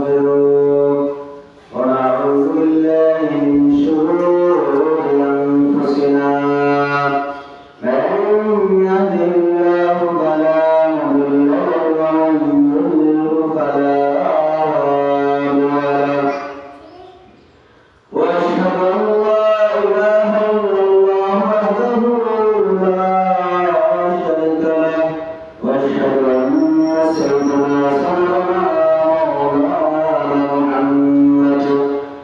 يستغفرون ونعوذ بالله من شرور أنفسنا من يهده الله فلا مضل له ومن يضلل فلا هادي له وأشهد أن لا إله إلا الله وحده لا شريك له وأشهد أن سيدنا محمد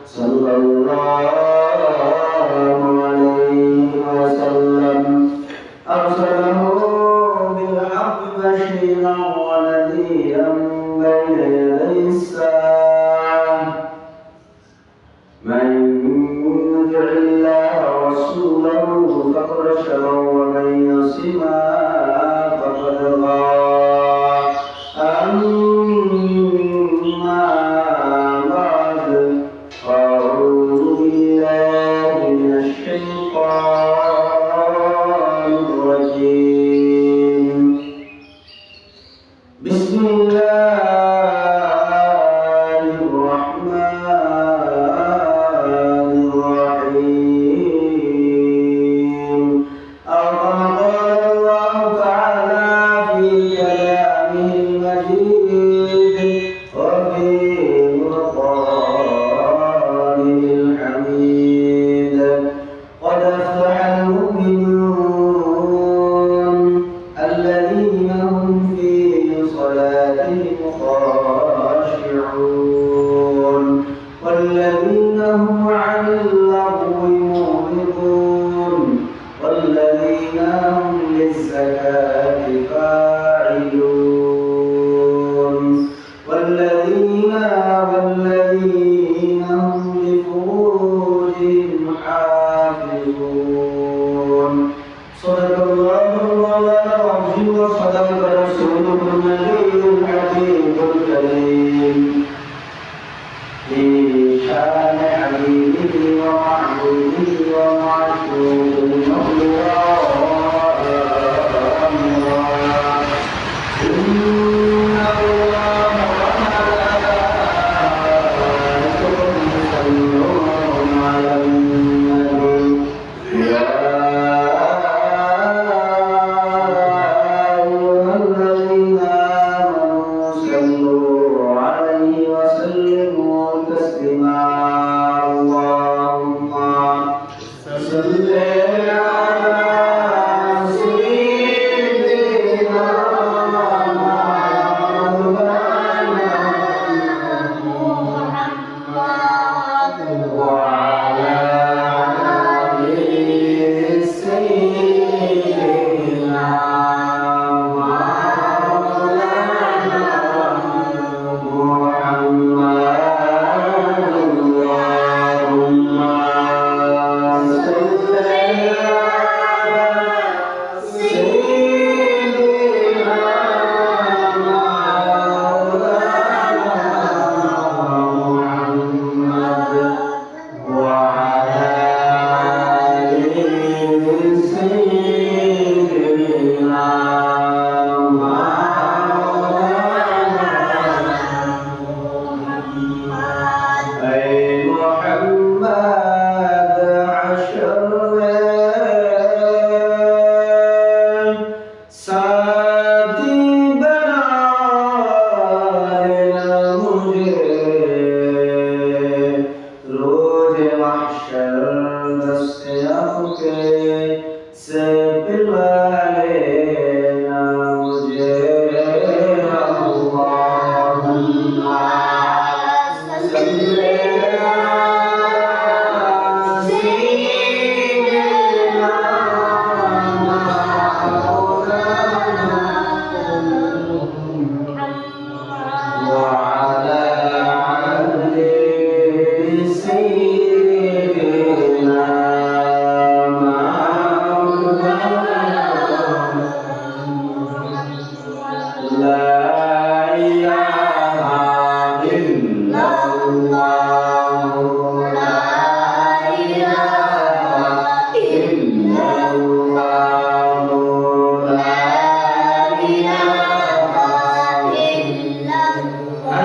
صلى الله عليه وسلم أرسله بالحق بشيرا ونذيرا بين يدي الساعة من يطع الله ورسوله فقد رشد ومن يعصهما فقد غوى أما بعد فأعوذ بالله من الشيطان الرجيم بسم الله الرحمن الرحيم أو كما قال الله تعالى في كلامه المجيد وفي قرآنه الحميد قد أفلح المؤمنون الذين هم في صلاتهم خاشعون والذين هم عن اللغو معرضون والذين هم للزكاة فاعلون والذين هم لفروجهم حافظون صدق الله مولانا العظيم وصدق رسوله النبي الحبيب الكريم في شان حبيبه ومعبوده ومعشوقه المولى إن الله وملائكته يصلون على النبي يا أيها الذين آمنوا صلوا عليه وسلموا تسليما اللهم صل على سيدنا محمد وعلى آل سيدنا مولانا محمد اللهم صل على سيدنا مولانا محمد وعلى آل سيدنا مولانا أي محمد عشر ساتي بنا مجھے روز محشر دستیاب کے سے پلا لینا مجھے اللہم صل وعلى آل سيدنا مولانا لا إله إلا الله لا إله إلا الله لا إله إلا الله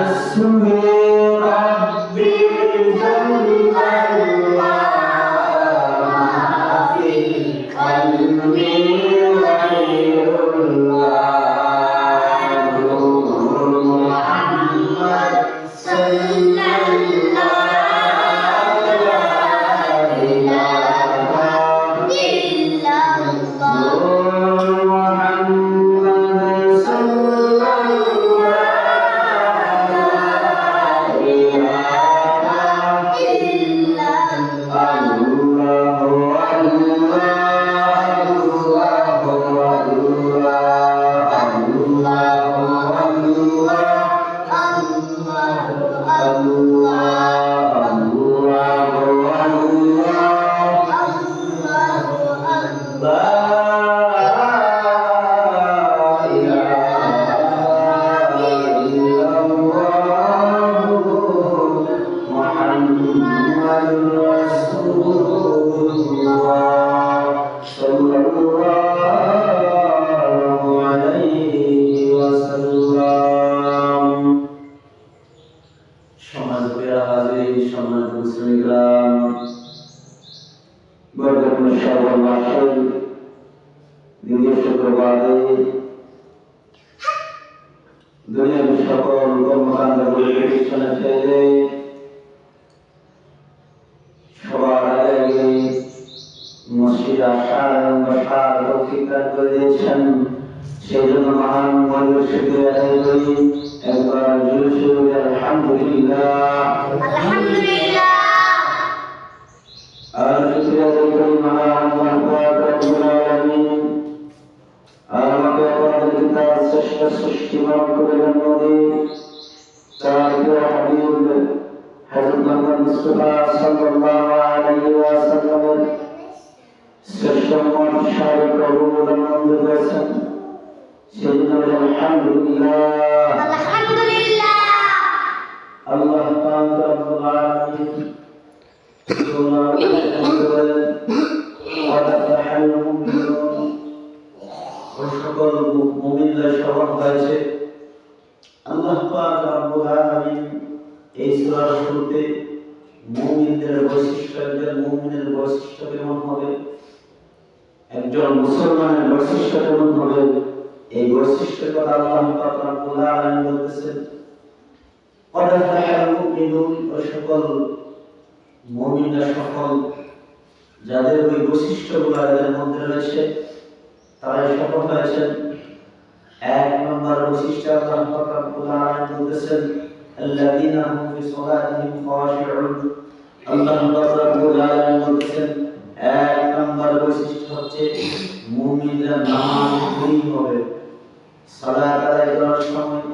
দুনিয়ার সকল কর্মকাণ্ডগুলি পিছনে ফেলে সবার আগে মসজিদ আসার এবং বসার তৌফিক দান করে দিয়েছেন। সেই জন্য মহান মূল্যের শুকরিয়া আদায় করি। একবার জোরে জোরে আলহামদুলিল্লাহ, আলহামদুলিল্লাহ। আর শুকরিয়া আদায় করি মহান রব্বুল আলামিন আমাকে আপনাদের তার শ্রেষ্ঠ সৃষ্টি মান করে জন্ম দিয়ে তার প্রিয় হাবিব হযরত মুহাম্মদ মুস্তাফা সাল্লাল্লাহু আলাইহি ওয়াসাল্লামের শ্রেষ্ঠ উম্মত হিসাবে প্রভু আনন্দ করেছেন। সেজন্য আলহামদুলিল্লাহ, আলহামদুলিল্লাহ। আল্লাহ পাক রব্বুল আলামিন তোমার বলেন ওয়াদাহাল মুমিনুন, সকল মুমিনরা সফল হয়েছে। আল্লাহ পাক রব্বুল আলামিন এই সূরার শুরুতে মুমিনদের বৈশিষ্ট্য, একজন মুমিনের বৈশিষ্ট্য কেমন হবে, একজন মুসলমানের বৈশিষ্ট্য কেমন হবে, এই বৈশিষ্ট্যের কথা আল্লাহ পাক রব্বুল আলামিন বলতেছেন। ওয়াদাহাল মুমিনুন, সকল মুমিনরা সফল, যাদের ওই বৈশিষ্ট্যগুলো এদের মধ্যে রয়েছে তারাই সফল হয়েছেন। এক নম্বর বৈশিষ্ট্য আল্লাহ পাক রব্বুল আলামিন বলতেছেন আল্লাযীনা হুম ফি সালাতিহিম খাশিউন। আল্লাহ পাক রব্বুল আলামিন বলতেছেন এক নম্বর বৈশিষ্ট্য হচ্ছে মুমিনরা নামাজী হবে। সালাত আদায় করার সময়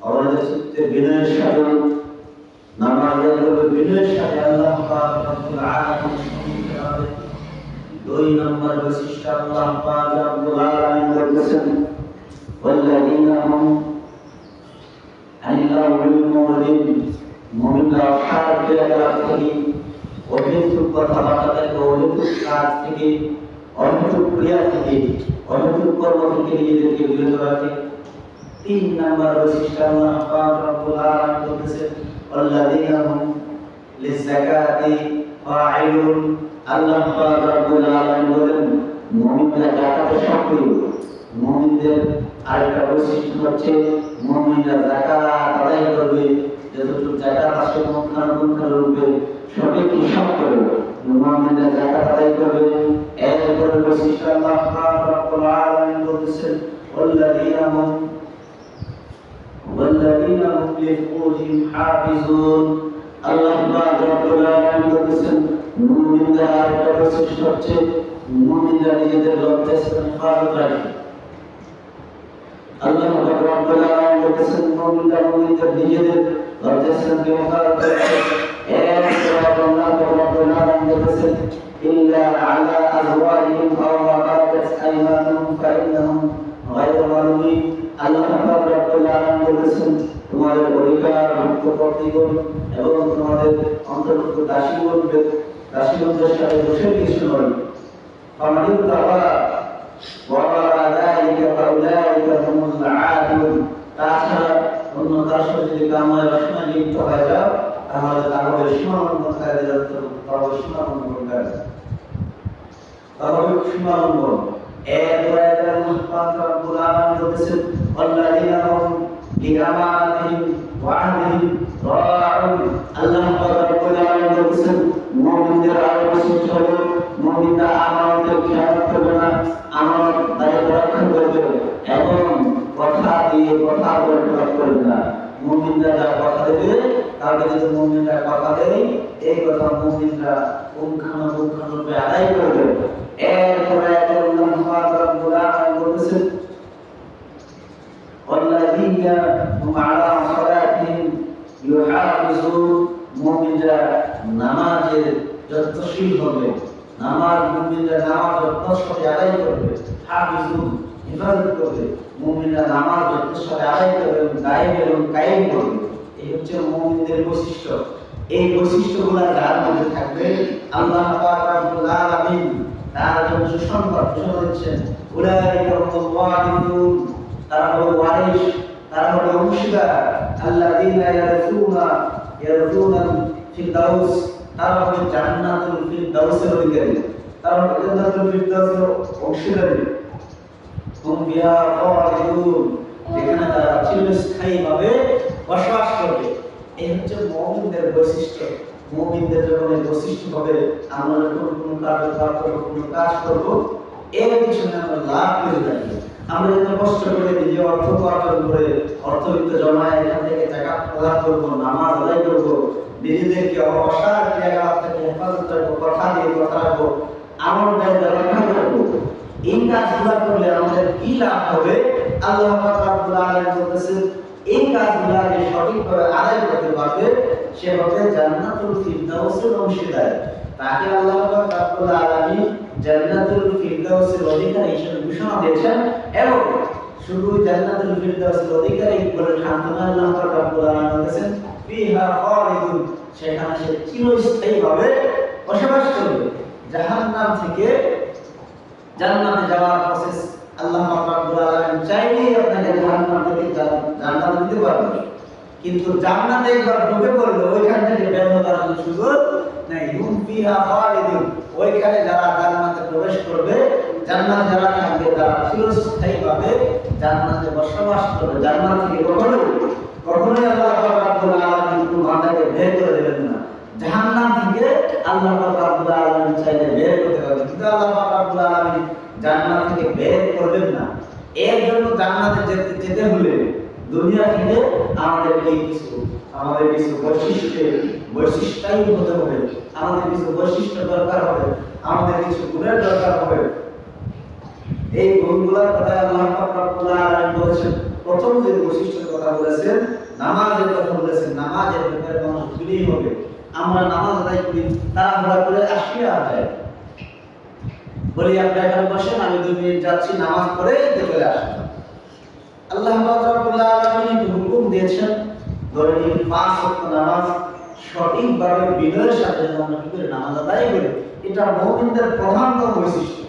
আমাদের চিত্তে বিনয়ের সাথে নামাজ আদায় করবে, বিনয়ের সাথে আল্লাহ পাক রব্বুল আলামিন সম্মুখে হবে। দুই নম্বর বৈশিষ্ট্য আল্লাহ পাক রব্বুল আলামিন বলেছেন ওয়াল্লাযীনা হুম আনিল লাগwi মুরিদ। মুমিনরা অশান্তি থেকে, অহেতুক কথাবার্তা থেকে, অহেতুক কাজ থেকে, অহেতুক ক্রিয়া থেকে, অহেতুক কর্ম থেকে নিজেদেরকে বিরত রাখে। তিন নম্বর বৈশিষ্ট্য আল্লাহ পাক রব্বুল আলামিন বলেছেন ওয়াল্লাযীনা হুম লিযাকাতি ফাঈলুন। আল্লাহ পাক রব্বুল আলামিন বলেন মুমিনরা যাকাতে সক্রিয়। মুমিনদের আরেকটা বৈশিষ্ট্য হচ্ছে মুমিনরা যাকাত আদায় করবে, যতটুকু যাকাত আসে মুখানুরূপে সঠিক হিসাব করবে, মুমিনরা যাকাত আদায় করবে। এরপরে বৈশিষ্ট্য আল্লাহ পাক রব্বুল আলামিন বলেছেন ওয়াল্লাযীনা হুম লিফুরুজিহিম হাফিজুন। আল্লাহ পাক রব্বুল আলামিন বলেছেন মুমিনদের আরেকটা বৈশিষ্ট্য হচ্ছে মুমিনরা নিজেদের লজ্জাস্থান হেফাজত রাখে। আল্লাহ পাক রব্বুল আলামিন বলেছেন মুমিনরা নিজেদের লজ্জাস্থানকে হেফাজত রাখে। এরপর আল্লাহ পাক রব্বুল আলামিন বলেছেন ইল্লা আলা আজওয়াজিহিম আও মা মালাকাত আইমানুহুম ফাইন্নাহুম গায়রু মালুমিন। আল্লাহ পাক রব্বুল আলামিন বলেছেন তোমাদের অধিকারভুক্ত কর্তৃগণ এবং তোমাদের অন্তর্ভুক্ত দাসীগণদের সাথে বসে কিছু নয়। ফামানিউ তাওয়া ওয়া ওয়ারা যালিকা ফাউলাইকা হুমুল আদুন। তাছাড়া অন্য কারোর সাথে যদি কামায় বাসনায় লিপ্ত হয়ে যাও তাহলে তাহলে সীমালঙ্ঘনকারীদের অন্তর্ভুক্ত, তাহলে সীমালঙ্ঘনকারী, তাহলে সীমালঙ্ঘন। এরপরে আল্লাহ পাক রব্বুল আলামিন বলেছেন ওয়াল্লাযীনা হুম লিআমানাতিহিম ওয়া আহদিহিম রাউন। কারণ আল্লাহ পাক রব্বুল আলামিন বলেছেন মুমিনদের আরো বৈশিষ্ট্য হলো মুমিনরা আমানতের খেয়ানত করবে না, আমানত দায়িত্ব রক্ষা করবে এবং কথা দিয়ে কথা বলা করবে না। মুমিনরা যা কথা দেবে তাহলে যদি মুমিনরা কথা দেয় এই কথা মুমিনরা পুঙ্খানুপুঙ্খরূপে আদায় করবে। এরপরে আল্লাহ পাক রব্বুল আলামিন বলেছেন والذين هم على صلاتهم يحافظون মুমিনরা নামাজের যত্নশীল হবে, মুমিনরা নামাজ যত্নের সাথে আদায় করবে, হাফিজুন হিফাজত করবে, মুমিনরা নামাজ যত্নের সাথে আদায় করবে এবং কায়েম করবে। এই হচ্ছে মুমিনদের বৈশিষ্ট্য। এই বৈশিষ্ট্যগুলো যার মধ্যে থাকবে আল্লাহ পাক রব্বুল আলামিন তার জন্য সুসংবাদ ঘোষণা দিচ্ছেন উলাইকা হুমুল ওয়ারিসুন, তারা হলো ওয়ারিস, তারা হলো অংশীদার। আল্লাযীনা ইয়ারজুনা ফিরদাউস, তারা হলো জান্নাতুল ফিরদাউসের অধিকারী, তারা হলো জান্নাতুল ফিরদাউসের অংশীদার। হুম বিহা খালিদুন, যেখানে তারা চিরস্থায়ীভাবে বসবাস করবে। এই হচ্ছে মুমিনদের বৈশিষ্ট্য। মুমিনদের যখন এই বৈশিষ্ট্য হবে আমরা যখন কোনো কাজ করব এর পিছনে আমরা লাভ পেয়ে থাকি। আমরা যদি কষ্ট করে নিজে অর্থ উপার্জন করে অর্থবিত্ত জমায় এখান থেকে টাকা প্রদান করবো, নামাজ আদায় করবো, নিজেদেরকে অসার ক্রিয়াকলাপ থেকে হেফাজত করবো, কথা দিয়ে কথা রাখবো, আমল দায়িত্ব রক্ষা করবো, এই কাজগুলো করলে আমাদের কি লাভ হবে? আল্লাহ পাক রব্বুল আলামিন বলতেছেন এই কাজগুলো যে সঠিকভাবে আদায় করতে পারবে সে হবে জান্নাতুল ফিরদাউসের অংশীদার। তাকে আল্লাহ পাক রব্বুল আলামিন জান্নাতুল ফিরদাউসের অধিকারী হিসেবে ঘোষণা দিয়েছেন এবং শুধু জান্নাতুল ফিরদাউসের অধিকারী বলে সান্ত্বনা আল্লাহ পাক রব্বুল আলামিন বলেছেন ফিহা খালিদুন, সেখানে সে চিরস্থায়ীভাবে বসবাস করবে। জাহান্নাম থেকে জান্নাতে যাওয়ার প্রসেস আল্লাহ পাক রব্বুল আলামিন চাইলেই আপনাকে জাহান্নাম থেকে জান্নাতে দিতে পারবে, কিন্তু জান্নাতে একবার ঢুকে পড়লে ওইখান থেকে বের হওয়ার কোনো সুযোগ নাই। হুম ফিহা খালিদুন, ওইখানে যারা জান্নাতে প্রবেশ করবে, জান্নাতে যারা থাকবে তারা চিরস্থায়ীভাবে জান্নাতে বসবাস করবে। জান্নাত থেকে কখনোই আল্লাহ পাক রব্বুল আলামিন কোনো বান্দাকে বের করে দেবেন না। জাহান্নাম থেকে আল্লাহ পাক রব্বুল আলামিন চাইলে বের করতে পারবেন, কিন্তু আল্লাহ পাক রব্বুল আলামিন জান্নাত থেকে বের করবেন না। এর জন্য জান্নাতে যেতে হলে দুনিয়া থেকে আমাদের কিছু বৈশিষ্ট্যায়ী হতে হবে, আমাদের কিছু বৈশিষ্ট্য দরকার হবে, আমাদের কিছু গুণের দরকার হবে। এই গুণগুলোর কথা আল্লাহ পাক রব্বুল আলামিন বলেছেন। প্রথম যে বৈশিষ্ট্যের কথা বলেছেন নামাজের কথা বলেছেন, নামাজের ব্যাপারে মানুষ বিনয়ী হবে। আমরা নামাজ আদায় করি তাড়াহুড়া করে আসিয়া যায়, বলি আপনি এখানে বসেন আমি 2 মিনিট যাচ্ছি নামাজ পড়ে চলে আসেন। আল্লাহ পাক রব্বুল আলামিন হুকুম দিয়েছেন ধরে নিন 5 ওয়াক্ত নামাজ সঠিকভাবে বিনয়ের সাথে আমরা কি করে নামাজ আদায় করি, এটা মুমিনদের প্রধানতম বৈশিষ্ট্য।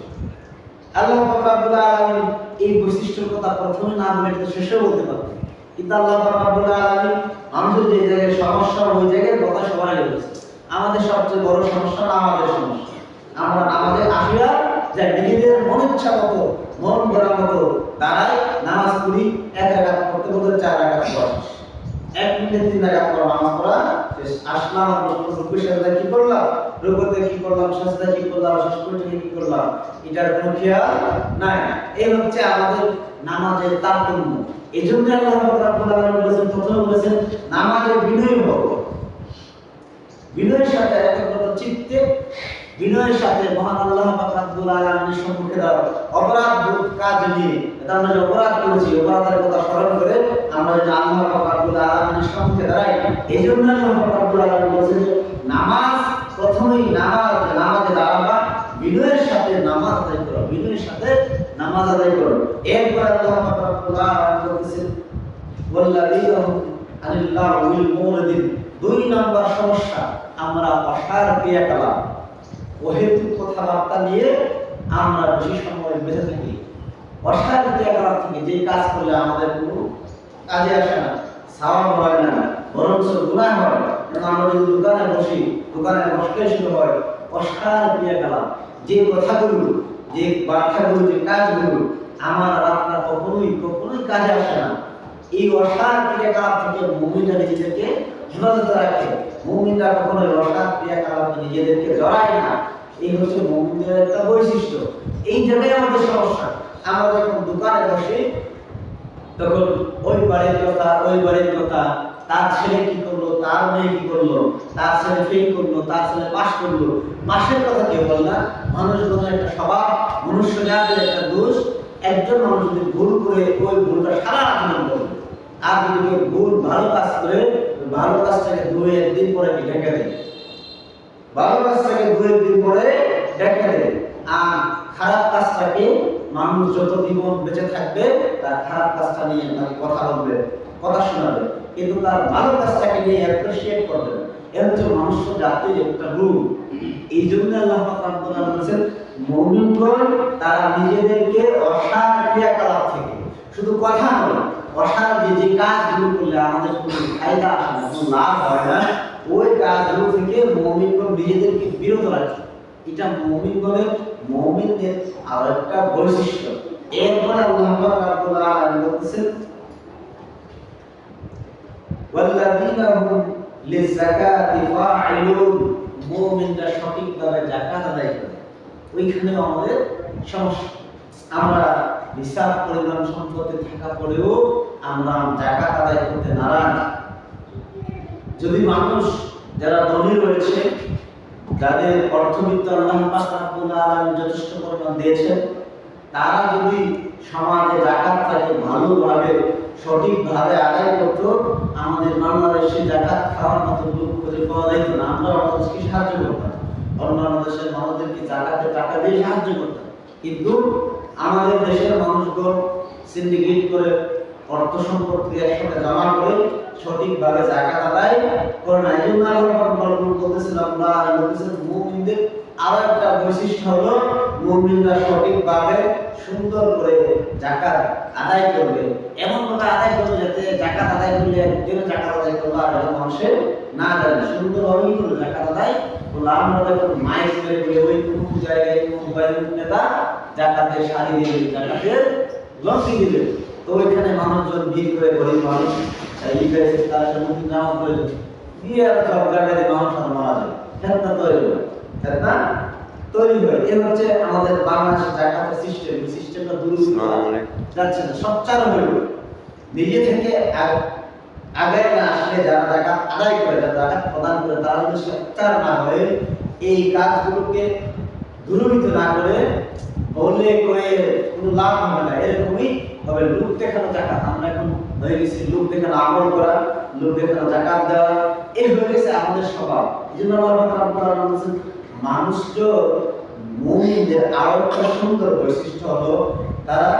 আল্লাহ পাক রব্বুল আলামিন এই বৈশিষ্ট্যের কথা প্রথমে না বলে তো শেষে বলতে পারতেন, কিন্তু আল্লাহ পাক রব্বুল আলামিন মানুষের যে জায়গায় সমস্যা ওই জায়গায় কথা সবাই বলেছে। আমাদের সবচেয়ে বড় সমস্যা আমাদের সমস্যা, আমরা নামাজে আসিয়া যা নিজেদের মন ইচ্ছা মতো মন গড়া মতো দাঁড়াই নামাজ পড়ি, 1 রাকাত পড়তে পড়তে 4 রাকাত পড়া, 1 মিনিটে 3 রাকাত পড়া নামাজ পড়া শেষ। আসলাম রুকু সাজদা কি করলাম, রুকুতে কি করলাম, সাজদা কি করলাম, শেষ করতে কি করলাম, এটার কোনো খেয়াল নাই। এই হচ্ছে আমাদের নামাজের তারতম্য। এজন্য আল্লাহ রাব্বুল আলামিন বলেছেন, প্রথমে বলেছেন নামাজে বিনয়ী হও, বিনয়ের সাথে একাগ্রতা চিত্তে বিনয়ের সাথে মহান আল্লাহ পাক রব্বুল আলামিনের সম্মুখে দাঁড়াও। অপরাধ কাজ নিয়ে আমরা যে অপরাধ করেছি অপরাধের কথা স্মরণ করে আমরা যে আল্লাহ পাক রব্বুল আলামিনের সম্মুখে দাঁড়াই। এই জন্য আল্লাহ পাক রব্বুল আলামিন বলেছেন নামাজ প্রথমেই নামাজে দাঁড়াবা, বিনয়ের সাথে নামাজ আদায় করো, বিনয়ের সাথে নামাজ আদায় করো। এরপর আল্লাহ পাক রব্বুল আলামিন বলেছেন ওয়াল্লাযীনা হুম আনিল লাগওয়িল মুরিদিন। 2 নম্বর সমস্যা আমরা অসার ক্রিয়াকলাপ অহেতুক কথাবার্তা নিয়ে আমরা বেশি সময় বেঁচে থাকি। অসার ক্রিয়াকলাপ থেকে যে কাজ করলে আমাদের কোনো কাজে আসে না, সওয়াব হয় না, বরঞ্চ গুনাহ হয়। আমরা যদি দোকানে বসি, দোকানে বসতে শুরু হয় অসার ক্রিয়াকলাপ, যে কথাগুলো, যে বার্তাগুলো, যে কাজগুলো আমার আর আপনার কখনোই কাজে আসে না, এই অসার ক্রিয়াকলাপ থেকে মুমিনরা নিজেদেরকে হেফাজত রাখে। মুমিনরা কখনো অসৎ ক্রিয়াকলাপে নিজেদেরকে জড়ায় না। এই হচ্ছে মুমিনদের একটা বৈশিষ্ট্য। এই জায়গায় আমাদের সমস্যা। আমরা যখন দোকানে বসে তখন ওই বাড়ির কথা, ওই বাড়ির কথা, তার ছেলে কি করলো, তার মেয়ে কি করলো, তার ছেলে ফেল করলো, তার ছেলে পাস করলো, পাশের কথা কেউ বল না। মানুষজনের একটা স্বভাব, মনুষ্য জাতির একটা দোষ। একজন মানুষ যদি ভুল করে ওই ভুলটা সারা জীবন করবে, আর যদি কেউ ভুল ভালো কাজ করে ভালো কাজটাকে 2-1 দিন পরে ঢেকে দেয়, ভালো কাজটাকে 2-1 দিন পরে ঢেকে দেয়। আর খারাপ কাজটাকে মানুষ যত জীবন বেঁচে থাকবে তার খারাপ কাজটা নিয়ে তাকে কথা বলবে, কথা শোনাবে, কিন্তু তার ভালো কাজটাকে নিয়ে অ্যাপ্রিশিয়েট করবে না। এর হচ্ছে মানুষ জাতির একটা রূপ। এই জন্য আল্লাহ পাক রব্বুল আলামিন বলেছেন মুমিনগণ তারা নিজেদেরকে অসার ক্রিয়াকলাপ থেকে, শুধু কথা নয়, অসার যে কাজগুলো করলে আমাদের কোনো ফায়দা আসে না, কোনো লাভ হয় না, ওই কাজগুলো থেকে মুমিনগণ নিজেদেরকে বিরত রাখে। এটা মুমিনদের আর একটা বৈশিষ্ট্য। এরপর আল্লাহ পাক রব্বুল আলামিন বলেছেন ওয়াল্লাযীনা হুম লিযাকাতি ফাঈলুন, মুমিনরা সঠিকভাবে যাকাত আদায় করে। ওইখানেও আমাদের সমস্যা। আমরা নিসাব পরিমাণ সম্পত্তি থাকা পরেও আমরা যাকাত আদায় করতে নারাজ। যদি মানুষ যারা ধনী রয়েছে, যাদের অর্থবিত্ত আল্লাহ পাক রব্বুল আলামিন যথেষ্ট পরিমাণ দিয়েছেন, তারা যদি সমাজে যাকাতটাকে ভালোভাবে সঠিকভাবে আদায় করতো, আমাদের বাংলাদেশে যাকাত খাওয়ার মতো লোক খুঁজে পাওয়া যেত না। আমরা বাংলাদেশকে সাহায্য করতাম, অন্যান্য দেশের মানুষদেরকে যাকাতের টাকা দিয়ে সাহায্য করতাম, কিন্তু আমাদের দেশের মানুষগণ সিন্ডিকেট করে অর্থ সম্পত্তি একসাথে জমা করে সঠিকভাবে যাকাত আদায় করে না। এই জন্য আল্লাহ বলতেছিলাম মুমিনদের আরো একটা বৈশিষ্ট্য হলো মুমিনরা সঠিকভাবে সুন্দর করে যাকাত আদায় করবে, এমন ভাবে আদায় করবে যাতে যাকাত আদায় করলে একজন যাকাত আদায় করবে আর একজন মানুষের না জানে, সুন্দরভাবে করে যাকাত আদায় করলে। আমরা যখন মাইক করে বলে ওই কোনো জায়গায় কোনো মোবাইল নেতা যাকাতের শাড়ি দিবে, যাকাতের লঙ্কি দিবে, তো ওইখানে মানুষজন ভিড় করে গরিব মানুষ এই গেছে তার সম্মুখীন নাও করে গিয়ে আর সব জায়গায় মানুষ আর মারা যায়, ফেতনা তৈরি হয়, ফেতনা তৈরি হয়। এ হচ্ছে আমাদের বাংলাদেশের যাকাতের সিস্টেম। এই সিস্টেমটা দূর যাচ্ছে না, সচ্চার হইল নিজে থেকে আগে না আসলে যারা যাকাত আদায় করে, যারা যাকাত প্রদান করে, তারা যদি সচ্চার না হয়ে এই কাজগুলোকে দূরীভূত না করে বললে করে কোনো লাভ হবে না। এরকমই হবে লোক দেখানো যাকাত। আমরা এখন হয়ে গেছি লোক দেখানো আমল করা, লোক দেখানো যাকাত দেওয়া, এই হয়ে গেছে আমাদের স্বভাব। এই জন্য আল্লাহ তাআলা বলেছেন মানুষ মুমিনদের আরো একটা সুন্দর বৈশিষ্ট্য হলো তারা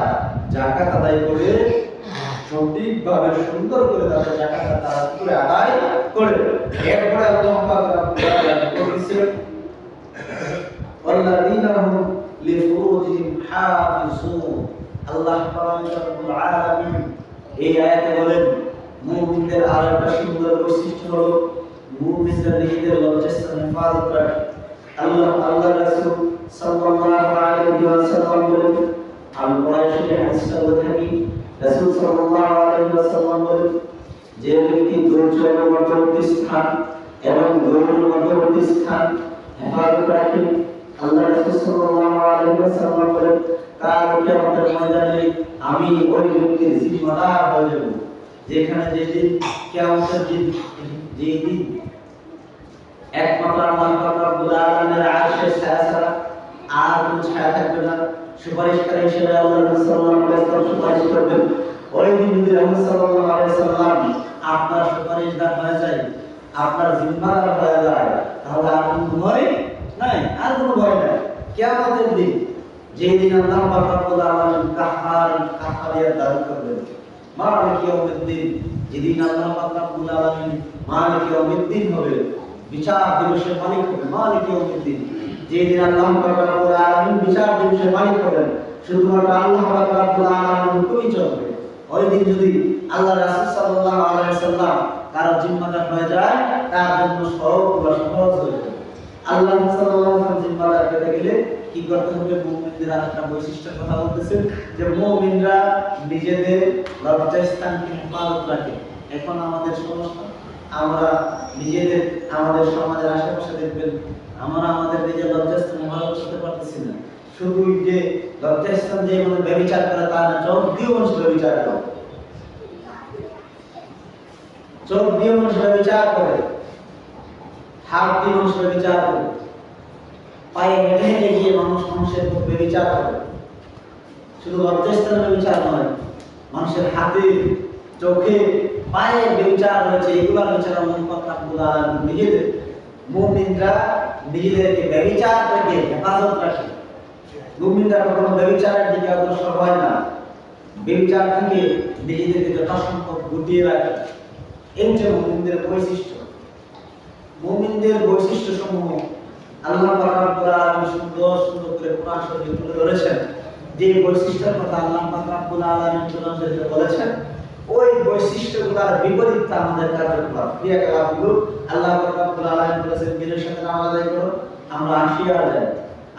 যাকাত আদায় করে সঠিকভাবে সুন্দর করে তাদের যাকাতটা তারা করে আদায় করে। এরপরে আল্লাহ তাআলা বলেছেন ওয়াল্লাযীনা হুম লিফুরুজিহিম হাফিজুন। আল্লাহ রাব্বুল আলামিন এই আয়াতে বলেন মুমিনদের আরো একটা সুন্দর বৈশিষ্ট্য হলো মুমিনরা নিজেদের লজ্জাস্থান হেফাজত রাখে। আল্লাহ রাসূল সাল্লাল্লাহু আলাইহি ওয়াসাল্লাম বলেন, আমি কোরআনে হাদিসটা বলে থাকি, রাসূল সাল্লাল্লাহু আলাইহি ওয়াসাল্লাম বলেন যে ব্যক্তি দুর্যোগের মধ্যবর্তী স্থান এবং গৌরবের মধ্যবর্তী স্থান হেফাজত রাখে, আল্লাহ রাসূল সাল্লাল্লাহু আলাইহি ওয়াসাল্লাম বলেন কাল কিয়ামতের ময়দানে আমি ওই ব্যক্তির জিম্মাদার হয়ে যাব। যেখানে যেদিন কিয়ামতের দিন, যেদিন একমাত্র আল্লাহ রাব্বুল আলামিনের আরশের ছায়া ছাড়া আর কোনো ছায়া থাকবে না, সুপারিশকারী হিসেবে আল্লাহ রাসূল সাল্লাল্লাহু আলাইহি ওয়াসাল্লাম সুপারিশ করবেন। ওই দিন যদি রাসূল সাল্লাল্লাহু আলাইহি ওয়াসাল্লাম আপনার সুপারিশদার হয়ে যায়, আপনার জিম্মাদার হয়ে যায়, তাহলে আর কোনো ভয় নাই, আর কোনো ভয় নাই। কিয়ামতের দিন যেদিন আল্লাহ রাব্বুল আলামিন কাফারিয়াত দান করবেন, মালিক ইয়াউমিদ্দিন, যেদিন আল্লাহ রাব্বুল আলামিন মালিক ইয়াউমিদ্দিন হবে, বিচার দিবসের মালিক হবে, মালিক ইয়াউমিদ্দিন, যেদিন আল্লাহ রাব্বুল আলামিন বিচার দিবসের মালিক হবেন, শুধুমাত্র আল্লাহ রাব্বুল আলামিন হুকুমই চলবে। ওই দিন যদি আল্লাহ রাসূল সাল্লাল্লাহু আলাইহি ওয়াসাল্লাম কারো জিম্মাদার হয়ে যায়, তার জন্য সহজ হয়ে যাবে। আল্লাহ সাল্লাল্লাহু আলাইহি ওয়াসাল্লাম জিম্মাদার পেতে গেলে কি করতে হবে? মুমিনদের আরেকটা বৈশিষ্ট্যের কথা বলতেছেন যে মুমিনরা নিজেদের লজ্জাস্থানকে হেফাজত রাখে। এখন আমাদের সমস্যা, আমরা নিজেদের আমাদের সমাজের আশেপাশে দেখবেন আমরা আমাদের নিজের লজ্জাস্থানে ভালো করতে পারতেছি না। শুধু যে লজ্জাস্থান যে মানে ব্যভিচার করে তা না, চোখ দিয়ে মানুষ ব্যভিচার করে, চোখ দিয়ে মানুষ ব্যভিচার করে, হাত দিয়ে মানুষ ব্যভিচার করে, পায়ে হেঁটে হেঁটে গিয়ে মানুষ মানুষের উপর ব্যভিচার করে। শুধু লজ্জাস্থানে ব্যভিচার নয়, মানুষের হাতে চোখে পায়ে ব্যভিচার হয়েছে। এগুলা বিচার নিজেদের মুমিনরা নিজেদেরকে ব্যভিচার থেকে হেফাজত রাখে। মুমিনরা কখনো ব্যভিচারের দিকে অগ্রসর হয় না, ব্যভিচার থেকে নিজেদেরকে যথাসম্ভব গুটিয়ে রাখে। এই যে মুমিনদের বৈশিষ্ট্য, মুমিনদের বৈশিষ্ট্য সমূহ আল্লাহ পাক রব্বুল আলামিন সুন্দর সুন্দর করে কোরআন শরীফে তুলে ধরেছেন। যে বৈশিষ্ট্যের কথা আল্লাহ পাক রব্বুল আলামিন কোরআন শরীফে বলেছেন, ওই বৈশিষ্ট্যগুলোর বিপরীত আমাদের কার্যকলাপ ক্রিয়াকলাপগুলো। আল্লাহ পাক রব্বুল আলামিন বলেছেন দিনের সাথে নামাজ আদায় করো, আমরা 80 যাই।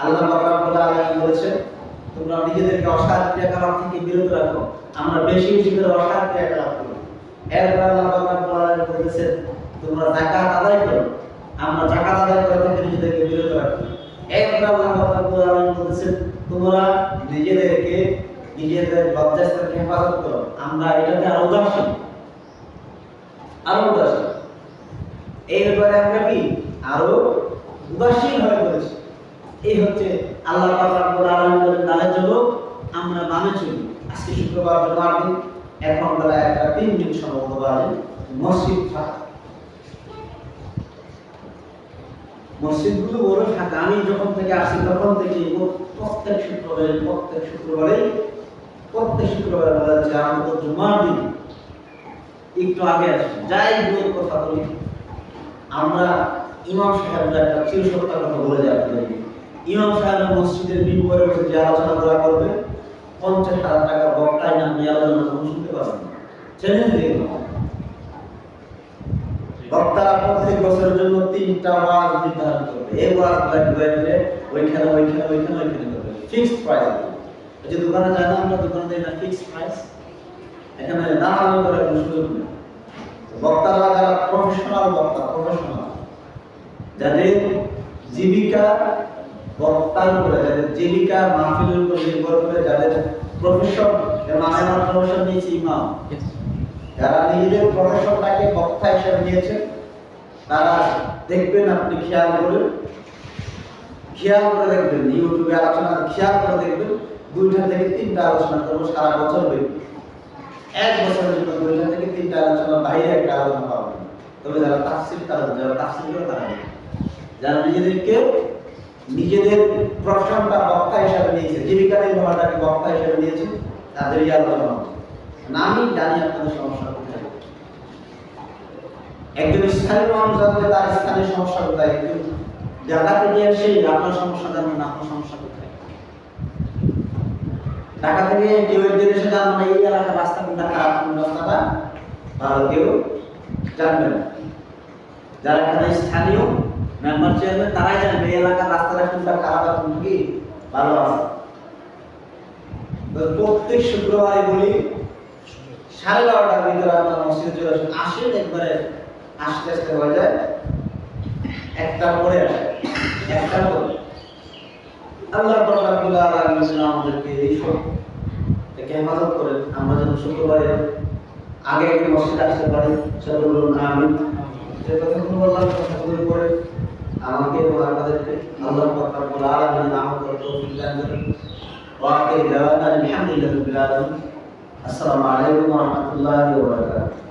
আল্লাহ পাক রব্বুল আলামিন বলেছেন তোমরা নিজেদেরকে অসৎ ক্রিয়াকলাপ থেকে বিরত রাখো, আমরা বেশি বেশি করে অসৎ ক্রিয়াকলাপ করি। এরপর আল্লাহ পাক রব্বুল আলামিন বলেছেন তোমরা যাকাত আদায় করো, আমরা যাকাত আদায় করা থেকে নিজেদেরকে বিরত রাখি। এরপর আল্লাহ পাক রব্বুল আলামিন বলেছেন তোমরা নিজেদেরকে নিজেদের লজ্জাস্থানকে হেফাজত করো, আমরা এটাতে আরো উদাসীন, আরো উদাসীন। এই ব্যাপারে আমরা কি আরো উদাসীন হয়ে পড়েছি। এই হচ্ছে আল্লাহ পাক রব্বুল আলামিনের দানের জন্য আমরা মানে চলি। আজকে শুক্রবার জুমার দিন, এখন বেলা 1:03 সম্ভবত বাজে। মসজিদ ফাঁকা, মসজিদগুলো বড় ফাঁকা। আমি যখন থেকে আসি তখন থেকে প্রত্যেক শুক্রবারে বলা যাচ্ছে আমরা তো জুমার দিন একটু আগে আসি। যাই বই কথা বলি, আমরা ইমাম সাহেবরা একটা চিরসত্তা কথা বলে যায় আপনাদেরকে। ইমাম সাহেব মসজিদের মিম্বরে বসে যে আলোচনা করা করবে, 50,000 টাকা বক্তায় না নিয়ে আলোচনা শুনতে পারবেন না। চ্যালেঞ্জ দিয়ে বক্তারা প্রত্যেক বছরের জন্য 3টা ওয়াজ নির্ধারণ করবে। এই ওয়াজগুলো ঘুরে ওইখানে করবে, ফিক্সড প্রাইস। যে দোকানে যায় না, আমরা দোকানে যাই না, ফিক্সড প্রাইস। এখানে দামাদামি করে কোনো সুযোগ নেই। বক্তারা যারা প্রফেশনাল বক্তা, যাদের জীবিকা বক্তার উপরে, যাদের জীবিকা মাহফিলের উপর নির্ভর করে, যাদের প্রফেশন, মানে আমার প্রফেশন নিয়েছি ইমাম, যারা নিজেদের প্রফেশনটাকে বক্তা হিসেবে নিয়েছেন, তারা দেখবেন, আপনি খেয়াল করে দেখবেন, ইউটিউবে আলোচনা খেয়াল করে দেখবেন, 2টা থেকে 3টা আলোচনা করবো সারা বছর ব্যাপী। 1 বছরের জন্য 2টা থেকে 3টা আলোচনার বাইরে একটা আলোচনা পাবেন। তবে যারা তাফসীর করে তারা, যারা নিজেদের প্রফেশনটা বক্তা হিসেবে নিয়েছে, জীবিকা নির্বাহটাকে বক্তা হিসেবে নিয়েছে, তাদের এই আলোচনা হবে। আমি জানি আপনাদের সমস্যা কোথায়। একজন স্থানীয় মানুষ জানলে তার স্থানীয় সমস্যা কোথায়, একজন ঢাকা থেকে এসে আপনার সমস্যা জানবেন আপনার সমস্যা কোথায়। ঢাকা থেকে কেউ একজন এসে জানবেন এই এলাকার রাস্তা কোনটা খারাপ, কোন রাস্তাটা ভালো, কেউ জানবে না। যারা এখানে স্থানীয় মেম্বার চেয়ারম্যান, তারাই জানবে এই এলাকার রাস্তাটা কোনটা খারাপ আর কোনটা কি ভালো আছে। প্রত্যেক শুক্রবারে বলি 12:30টার ভিতরে আপনার মসজিদে চলে আসেন। একবারে আস্তে আস্তে হয়ে যায়, 1টার পরে আল্লাহ রাব্বুল আলামিন আমাদেরকে এইসব থেকে হেফাজত করেন, আমরা যেন শুক্রবারে আগে মসজিদে আসতে পারি। সকলে বলুন আমিন। যে কথাগুলো বললাম, কথাগুলো করে আমাকে এবং আপনাদেরকে আল্লাহ রাব্বুল আলামিন আমাদের তৌফিক দান করেন। ওয়া আখিরু দাওয়ানা আলহামদুলিল্লাহি রাব্বিল আলামিন। আসসালামু আলাইকুম ওয়া রাহমাতুল্লাহি ওয়া বারাকাতুহু।